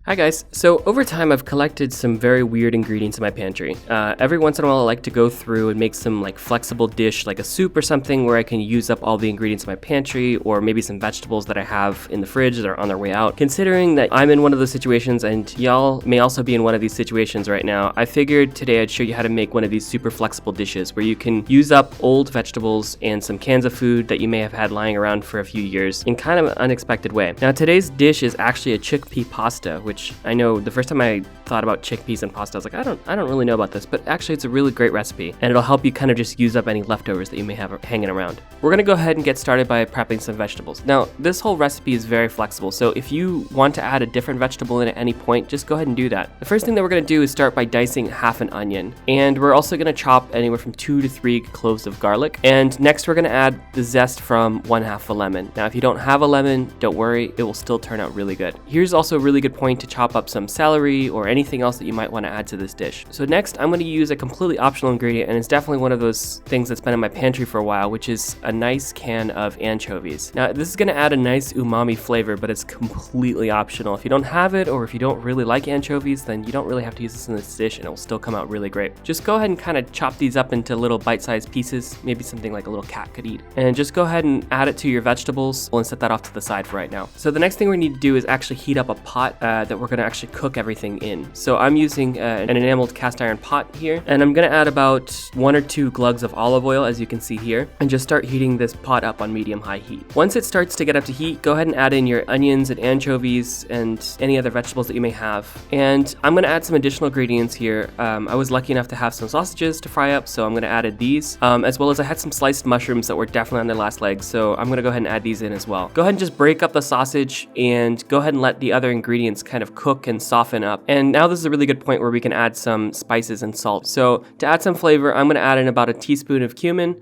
Hi guys, so over time I've collected some very weird ingredients in my pantry. Every once in a while I like to go through and make some like flexible dish like a soup or something where I can use up all the ingredients in my pantry, or maybe some vegetables that I have in the fridge that are on their way out. Considering that I'm in one of those situations and y'all may also be in one of these situations right now, I figured today I'd show you how to make one of these super flexible dishes where you can use up old vegetables and some cans of food that you may have had lying around for a few years in kind of an unexpected way. Now today's dish is actually a chickpea pasta, which I know the first time I thought about chickpeas and pasta, I was like, I don't really know about this, but actually it's a really great recipe and it'll help you kind of just use up any leftovers that you may have hanging around. We're gonna go ahead and get started by prepping some vegetables. Now, this whole recipe is very flexible, so if you want to add a different vegetable in at any point, just go ahead and do that. The first thing that we're gonna do is start by dicing half an onion, and we're also gonna chop anywhere from 2 to 3 cloves of garlic. And next we're gonna add the zest from 1/2 a lemon. Now, if you don't have a lemon, don't worry, it will still turn out really good. Here's also a really good point to chop up some celery or anything else that you might want to add to this dish. So next I'm going to use a completely optional ingredient, and it's definitely one of those things that's been in my pantry for a while, which is a nice can of anchovies. Now this is going to add a nice umami flavor, but it's completely optional. If you don't have it, or if you don't really like anchovies, then you don't really have to use this in this dish and it will still come out really great. Just go ahead and kind of chop these up into little bite-sized pieces, maybe something like a little cat could eat, and just go ahead and add it to your vegetables and set that off to the side for right now. So the next thing we need to do is actually heat up a pot that we're going to actually cook everything in. So I'm using an enameled cast iron pot here, and I'm gonna add about 1 or 2 glugs of olive oil, as you can see here, and just start heating this pot up on medium-high heat. Once it starts to get up to heat, go ahead and add in your onions and anchovies and any other vegetables that you may have. And I'm gonna add some additional ingredients here. I was lucky enough to have some sausages to fry up, so I'm gonna add these, as well as I had some sliced mushrooms that were definitely on their last legs, so I'm gonna go ahead and add these in as well. Go ahead and just break up the sausage and go ahead and let the other ingredients kind of cook and soften up. And now this is a really good point where we can add some spices and salt. So to add some flavor, I'm gonna add in about a teaspoon of cumin.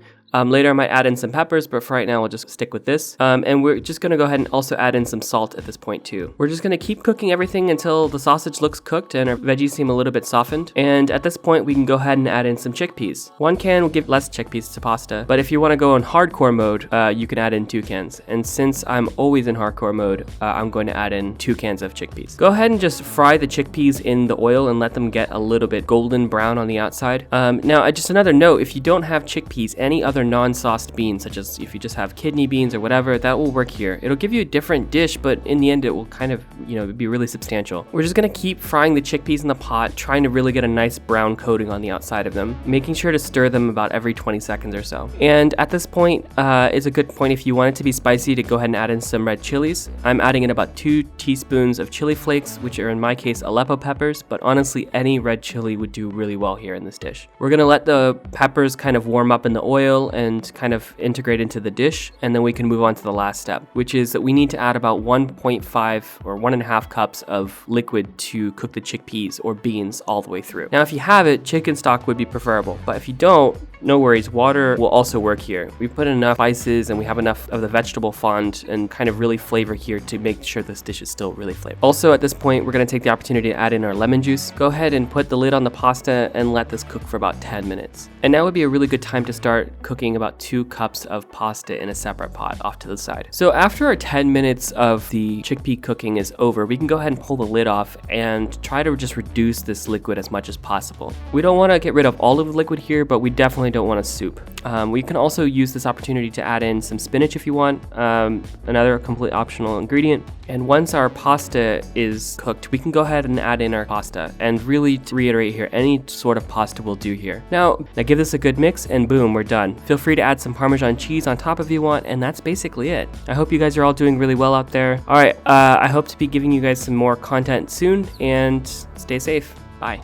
Later I might add in some peppers, but for right now we'll just stick with this. And we're just gonna go ahead and also add in some salt at this point too. We're just gonna keep cooking everything until the sausage looks cooked and our veggies seem a little bit softened. And at this point we can go ahead and add in some chickpeas. 1 can will give less chickpeas to pasta, but if you wanna go in hardcore mode, you can add in 2 cans. And since I'm always in hardcore mode, I'm going to add in 2 cans of chickpeas. Go ahead and just fry the chickpeas in the oil and let them get a little bit golden brown on the outside. Now, just another note, if you don't have chickpeas, any other non-sauced beans, such as if you just have kidney beans or whatever, that will work here. It'll give you a different dish, but in the end it will kind of, be really substantial. We're just gonna keep frying the chickpeas in the pot, trying to really get a nice brown coating on the outside of them, making sure to stir them about every 20 seconds or so. And at this point, is a good point if you want it to be spicy to go ahead and add in some red chilies. I'm adding in about 2 teaspoons of chili flakes, which are in my case Aleppo peppers, but honestly any red chili would do really well here in this dish. We're gonna let the peppers kind of warm up in the oil and kind of integrate into the dish, and then we can move on to the last step, which is that we need to add about 1.5 or 1.5 cups of liquid to cook the chickpeas or beans all the way through. Now if you have it, chicken stock would be preferable, but if you don't, no worries, water will also work here. We put enough spices and we have enough of the vegetable fond and kind of really flavor here to make sure this dish is still really flavorful. Also at this point, we're gonna take the opportunity to add in our lemon juice. Go ahead and put the lid on the pasta and let this cook for about 10 minutes. And now would be a really good time to start cooking about 2 cups of pasta in a separate pot off to the side. So after our 10 minutes of the chickpea cooking is over, we can go ahead and pull the lid off and try to just reduce this liquid as much as possible. We don't wanna get rid of all of the liquid here, but we definitely don't want a soup. We can also use this opportunity to add in some spinach if you want, another complete optional ingredient. And once our pasta is cooked, we can go ahead and add in our pasta. And really to reiterate here, any sort of pasta will do here. Now give this a good mix and boom, we're done. Feel free to add some Parmesan cheese on top if you want, and that's basically it. I hope you guys are all doing really well out there. All right, I hope to be giving you guys some more content soon, and stay safe. Bye.